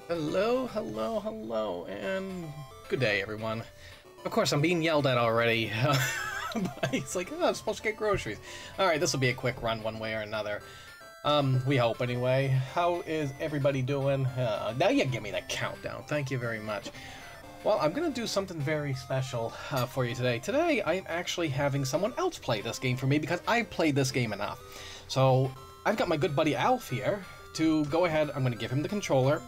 Hello, hello, hello, and good day, everyone. Of course, I'm being yelled at already. But he's like, oh, I'm supposed to get groceries. Alright, this will be a quick run one way or another. We hope anyway. How is everybody doing? Now you give me the countdown. Thank you very much. Well, I'm going to do something very special for you today. Today, I'm actually having someone else play this game for me because I've played this game enough. So, I've got my good buddy ALF here to go ahead. I'm going to give him the controller.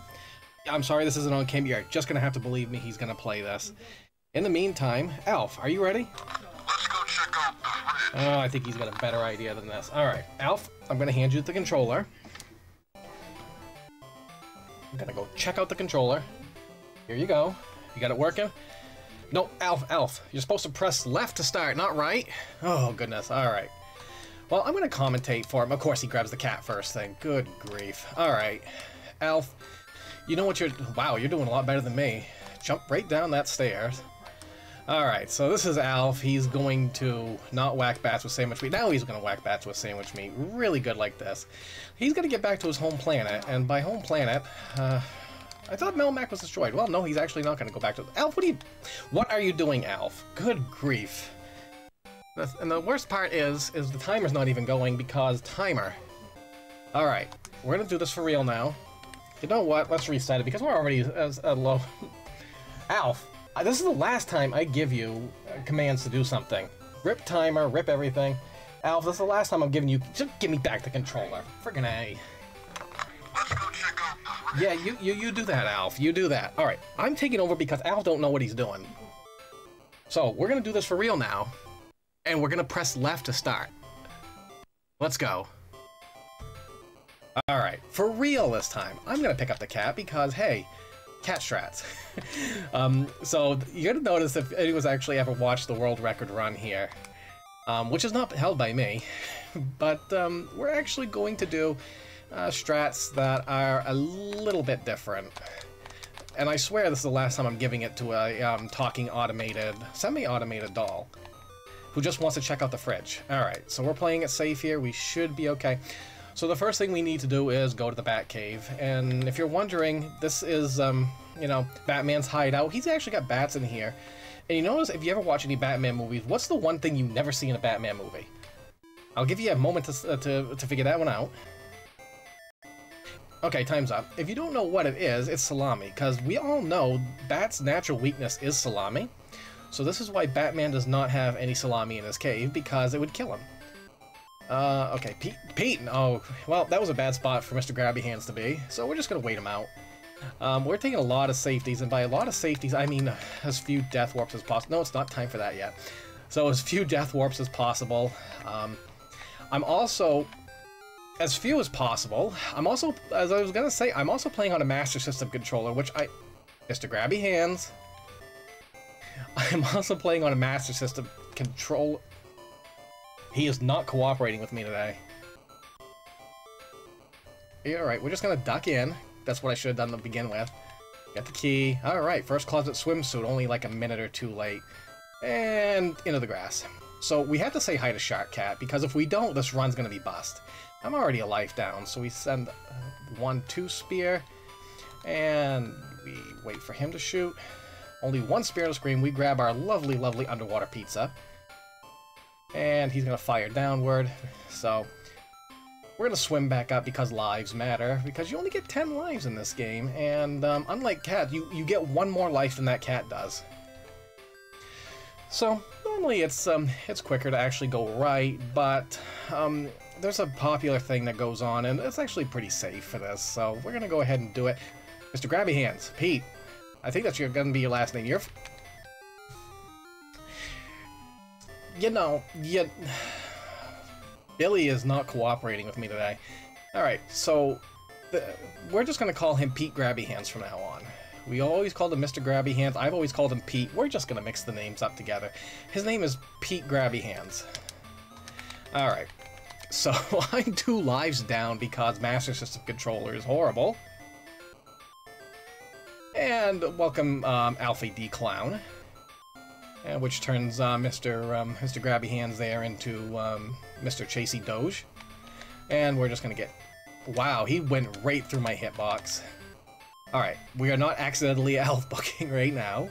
I'm sorry this isn't on camera. You're just going to have to believe me. He's going to play this. In the meantime, ALF, are you ready? Let's go check out the fridge. Oh, I think he's got a better idea than this. Alright, ALF, I'm going to hand you the controller. I'm going to go check out the controller. Here you go. You got it working? No, ALF, you're supposed to press left to start, not right. Oh, goodness. Alright. Well, I'm going to commentate for him. Of course, he grabs the cat first thing. Good grief. Alright. ALF, you know what you're... Wow, you're doing a lot better than me. Jump right down that stairs. Alright, so this is ALF. He's going to not whack bats with sandwich meat. Now he's going to whack bats with sandwich meat. Really good like this. He's going to get back to his home planet, and by home planet, I thought Melmac was destroyed. Well, no, he's actually not going to go back to... ALF, what are you doing, ALF? Good grief. And the worst part is the timer's not even going because timer. Alright, we're going to do this for real now. You know what? Let's reset it because we're already as low. ALF, this is the last time I give you commands to do something. Rip timer, rip everything. ALF, this is the last time I'm giving you... Just give me back the controller. Friggin' A. Let's go check out the fridge. Yeah, you do that, ALF. You do that. Alright, I'm taking over because ALF don't know what he's doing. So, we're gonna do this for real now. And we're gonna press left to start. Let's go. Alright, for real this time. I'm gonna pick up the cat because, hey, cat strats. So, you're gonna notice if anyone's actually ever watched the world record run here, which is not held by me, but we're actually going to do strats that are a little bit different. And I swear this is the last time I'm giving it to a talking automated, semi-automated doll who just wants to check out the fridge. Alright, so we're playing it safe here. We should be okay. So the first thing we need to do is go to the Batcave, and if you're wondering, this is, you know, Batman's hideout. He's actually got bats in here. And you notice, if you ever watch any Batman movies, what's the one thing you never see in a Batman movie? I'll give you a moment to figure that one out. Okay, time's up. If you don't know what it is, it's salami, because we all know Bat's natural weakness is salami. So this is why Batman does not have any salami in his cave, because it would kill him. Okay, Pete! Oh, well, that was a bad spot for Mr. Grabby Hands to be, so we're just gonna wait him out. We're taking a lot of safeties, and by a lot of safeties, I mean as few death warps as possible. No, it's not time for that yet. So as few death warps as possible. I'm also... As few as possible. I'm also, as I was gonna say, I'm also playing on a Master System controller, which Mr. Grabby Hands. I'm also playing on a Master System controller. He is not cooperating with me today. Yeah, alright, we're just gonna duck in. That's what I should have done to begin with. Get the key. Alright, first closet swimsuit, only like a minute or two late. And into the grass. So we have to say hi to Shark Cat, because if we don't, this run's gonna be bust. I'm already a life down, so we send 1-2 spear, and we wait for him to shoot. Only one spear on the screen. We grab our lovely, lovely underwater pizza. And he's gonna fire downward, so we're gonna swim back up because lives matter, because you only get 10 lives in this game, and unlike Cat, you get one more life than that cat does. So normally it's quicker to actually go right, but there's a popular thing that goes on, and it's actually pretty safe for this, so we're gonna go ahead and do it. Mr. Grabby Hands, Pete, I think that's gonna be your last name. You know, Billy is not cooperating with me today. Alright, so we're just going to call him Pete Grabby Hands from now on. We always called him Mr. Grabby Hands. I've always called him Pete. We're just going to mix the names up together. His name is Pete Grabby Hands. Alright, so I'm 2 lives down because Master System Controller is horrible. And welcome Alfie D. Clown. Which turns Mr. Grabby Hands there into Mr. Chasey Doge. And we're just gonna get... Wow, he went right through my hitbox. Alright, we are not accidentally ALF booking right now.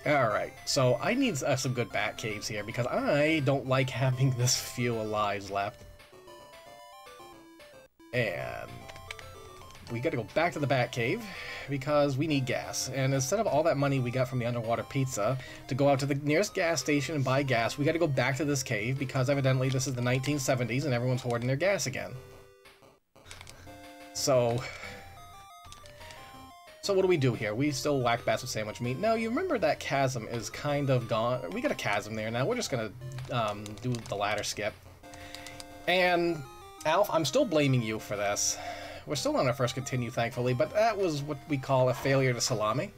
Alright, so I need some good bat caves here because I don't like having this few lives left. And we gotta go back to the bat cave because we need gas. And instead of all that money we got from the underwater pizza to go out to the nearest gas station and buy gas, we gotta go back to this cave because evidently this is the 1970s and everyone's hoarding their gas again. So what do we do here? We still whack bats with sandwich meat. Now, you remember that chasm is kind of gone. We got a chasm there now. We're just gonna do the ladder skip. And, Alf, I'm still blaming you for this. We're still on our first continue, thankfully, but that was what we call a failure to salami.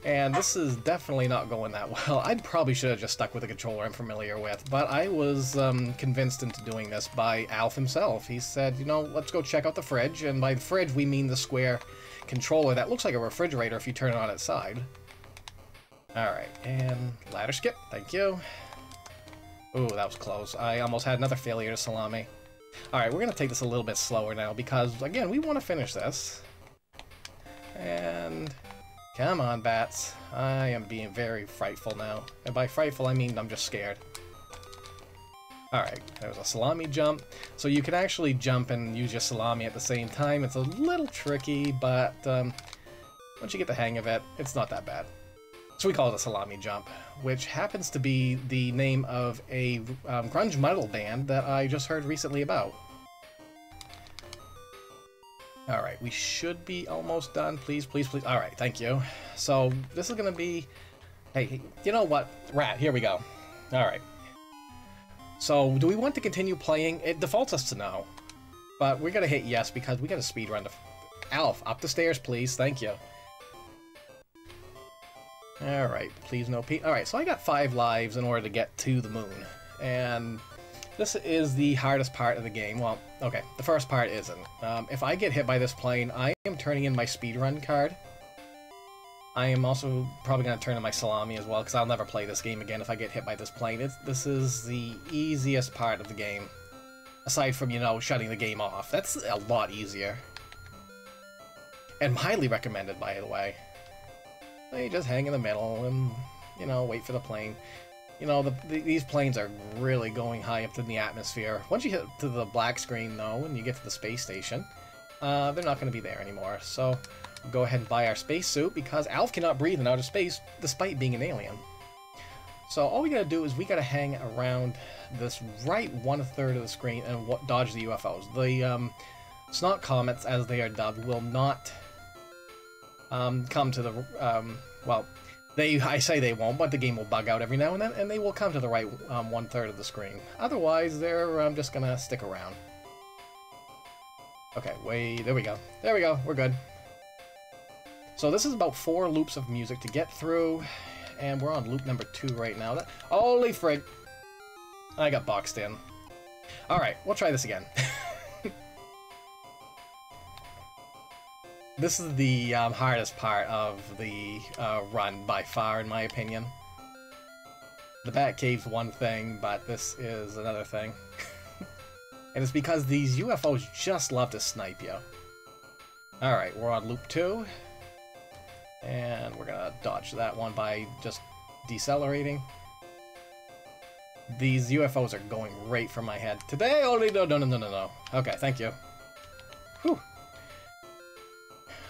And this is definitely not going that well. I probably should have just stuck with a controller I'm familiar with, but I was convinced into doing this by Alf himself. He said, you know, let's go check out the fridge, and by the fridge we mean the square controller that looks like a refrigerator if you turn it on its side. Alright, and ladder skip, thank you. Ooh, that was close. I almost had another failure to salami. Alright, we're going to take this a little bit slower now because, again, we want to finish this. And come on, bats. I am being very frightful now. And by frightful, I mean I'm just scared. Alright, there was a salami jump. So you can actually jump and use your salami at the same time. It's a little tricky, but once you get the hang of it, it's not that bad. So we call it a salami jump, which happens to be the name of a grunge metal band that I just heard recently about. Alright, we should be almost done. Please, please, please. Alright, thank you. So this is going to be... Hey, you know what? Rat, here we go. Alright. So, do we want to continue playing? It defaults us to no. But we're gonna hit yes because we gotta speedrun the... Alf, up the stairs, please. Thank you. Alright, please no Pete. Alright, so I got 5 lives in order to get to the moon. And this is the hardest part of the game. Well, okay, the first part isn't. If I get hit by this plane, I am turning in my speedrun card. I am also probably going to turn in my salami as well, because I'll never play this game again if I get hit by this plane. This is the easiest part of the game. Aside from, you know, shutting the game off. That's a lot easier. And highly recommended, by the way. You just hang in the middle and, you know, wait for the plane. You know, these planes are really going high up in the atmosphere. Once you hit to the black screen, though, and you get to the space station, they're not going to be there anymore. So go ahead and buy our spacesuit because Alf cannot breathe in outer space despite being an alien. So all we gotta do is we gotta hang around this right 1/3 of the screen and dodge the UFOs. The snot comets, as they are dubbed, will not come to the well. I say they won't, but the game will bug out every now and then, and they will come to the right 1/3 of the screen. Otherwise, they're just gonna stick around. Okay, there we go. There we go. We're good. So this is about 4 loops of music to get through, and we're on loop number 2 right now. Holy frig! I got boxed in. Alright, we'll try this again. This is the hardest part of the run by far, in my opinion. The Batcave's one thing, but this is another thing. And it's because these UFOs just love to snipe you. Alright, we're on loop 2. And we're gonna dodge that one by just decelerating. These UFOs are going right for my head. Today only... No. Okay, thank you. Whew.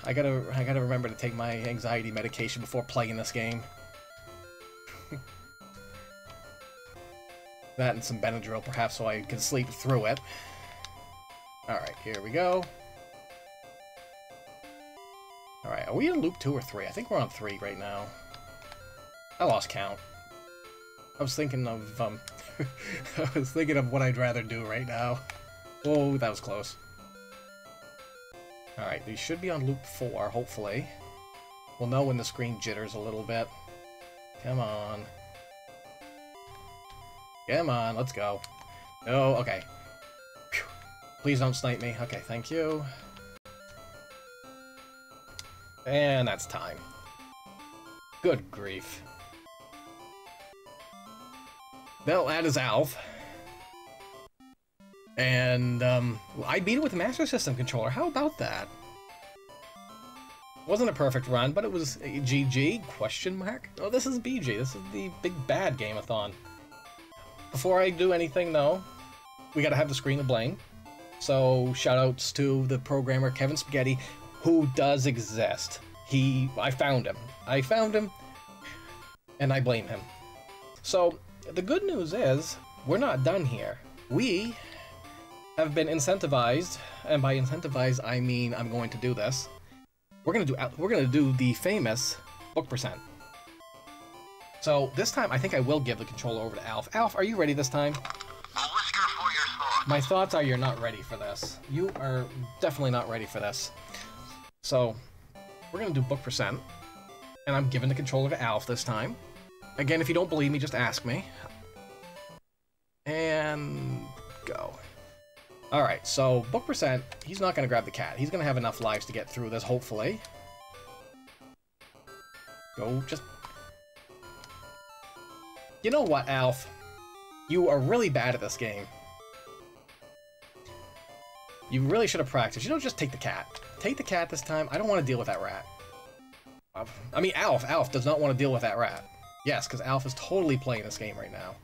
I gotta remember to take my anxiety medication before playing this game. That and some Benadryl, perhaps, so I can sleep through it. Alright, here we go. Alright, are we in loop 2 or 3? I think we're on 3 right now. I lost count. I was thinking of, I was thinking of what I'd rather do right now. Oh, that was close. Alright, these should be on loop 4, hopefully. We'll know when the screen jitters a little bit. Come on. Come on, let's go. Oh, okay. Whew. Please don't snipe me. Okay, thank you. And that's time. Good grief. Well, that is Alf. And, I beat it with a Master System controller. How about that? Wasn't a perfect run, but it was a GG, question mark? Oh, this is BG. This is the Big Bad Game-a-thon. Before I do anything, though, we gotta have the screen of blame. So, shoutouts to the programmer Kevin Spaghetti, who does exist. I found him. And I blame him. So, the good news is, we're not done here. We have been incentivized, and by incentivized I mean I'm going to do this. We're gonna do the famous book percent. So this time I think I will give the controller over to Alf. Alf, are you ready this time? A whisker for your thoughts. My thoughts are you're not ready for this. You are definitely not ready for this. So we're gonna do book percent, and I'm giving the controller to Alf this time. Again, if you don't believe me, just ask me. And go. Alright, so book percent, he's not going to grab the cat. He's going to have enough lives to get through this, hopefully. Go, just... You know what, Alf? You are really bad at this game. You really should have practiced. You don't just take the cat. Take the cat this time. I don't want to deal with that rat. I mean, Alf. Alf does not want to deal with that rat. Yes, because Alf is totally playing this game right now.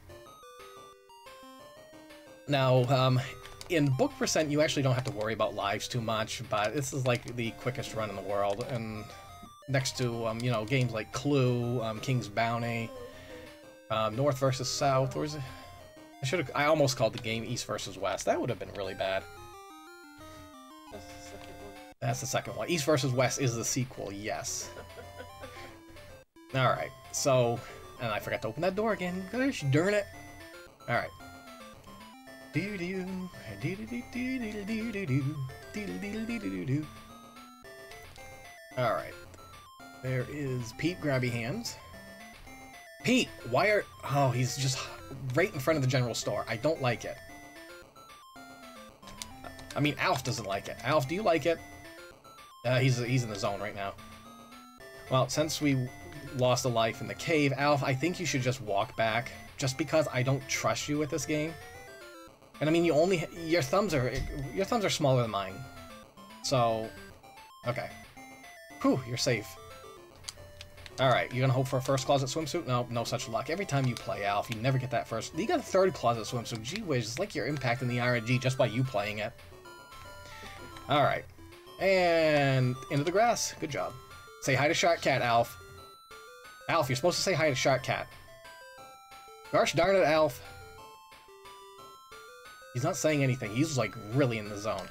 Now, in book percent, you actually don't have to worry about lives too much, but this is like the quickest run in the world, and next to, you know, games like Clue, King's Bounty, North versus South, or is it? I almost called the game East versus West. That would have been really bad. That's the second one. East versus West is the sequel, yes. Alright, so... And I forgot to open that door again. Gosh darn it. Alright. Alright. There is Pete Grabby Hands. Pete! Why are... Oh, he's just right in front of the general store. I don't like it. I mean, Alf doesn't like it. Alf, do you like it? He's in the zone right now. Well, since we lost a life in the cave, Alf, I think you should just walk back. Just because I don't trust you with this game. And I mean, your thumbs are smaller than mine. So, okay. Whew, you're safe. Alright, you gonna hope for a first closet swimsuit? No, no such luck. Every time you play Alf, you never get that first. You got a third closet swimsuit. Gee whiz, it's like you're impacting the RNG just by you playing it. Alright. And into the grass. Good job. Say hi to Shark Cat, Alf. Alf, you're supposed to say hi to Shark Cat. Gosh darn it, Alf. He's not saying anything. He's like really in the zone.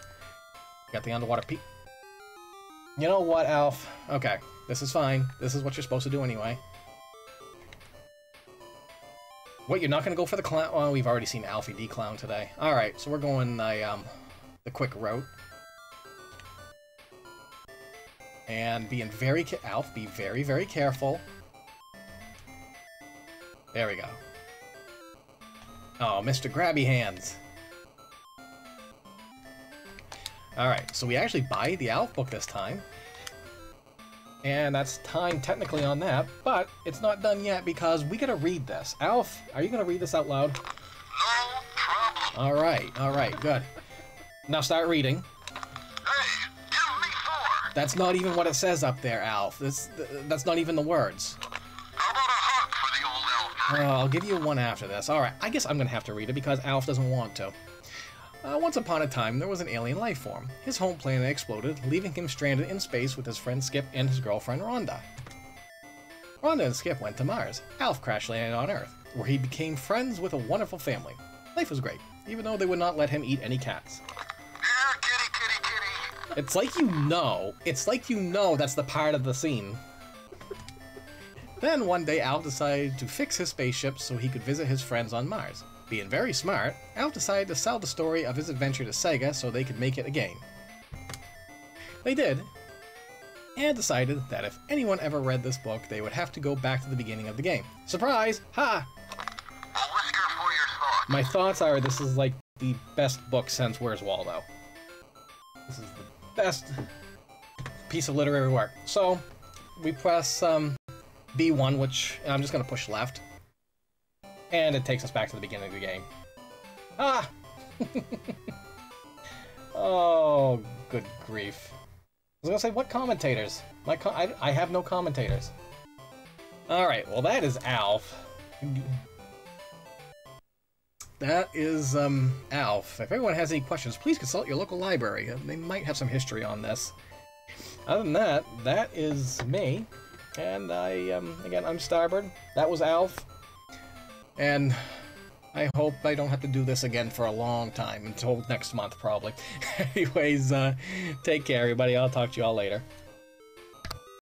Got the underwater Pete. You know what, Alf? Okay, this is fine. This is what you're supposed to do anyway. What, you're not gonna go for the clown? Oh, we've already seen Alfie D Clown today. Alright, so we're going the quick route. And being very Alf, be very, very careful. There we go. Oh, Mr. Grabby Hands. Alright, so we actually buy the Alf book this time. And that's time technically on that, but it's not done yet because we gotta read this. Alf, are you gonna read this out loud? No problem. Alright, good. Now start reading. Hey, give me 4. That's not even what it says up there, Alf. That's not even the words. How about a hug for the old elf? I'll give you one after this. Alright, I guess I'm gonna have to read it because Alf doesn't want to. Once upon a time, there was an alien life form. His home planet exploded, leaving him stranded in space with his friend Skip and his girlfriend Rhonda. Rhonda and Skip went to Mars. Alf crash landed on Earth, where he became friends with a wonderful family. Life was great, even though they would not let him eat any cats. Here, kitty, kitty, kitty. It's like you know that's the part of the scene. Then one day Alf decided to fix his spaceship so he could visit his friends on Mars. Being very smart, Alf decided to sell the story of his adventure to Sega so they could make it a game. They did, and decided that if anyone ever read this book, they would have to go back to the beginning of the game. Surprise! Ha! A whisker for your thoughts. My thoughts are this is like the best book since Where's Waldo. This is the best piece of literary work. So, we press B1, which I'm just going to push left. And it takes us back to the beginning of the game. Ah! Oh, good grief. was gonna say, what commentators? I have no commentators. Alright, well that is ALF. That is, ALF. If everyone has any questions, please consult your local library. They might have some history on this. Other than that, that is me. And again, I'm Starbird. That was ALF. And I hope I don't have to do this again for a long time, until next month, probably. Anyways, take care, everybody. I'll talk to you all later.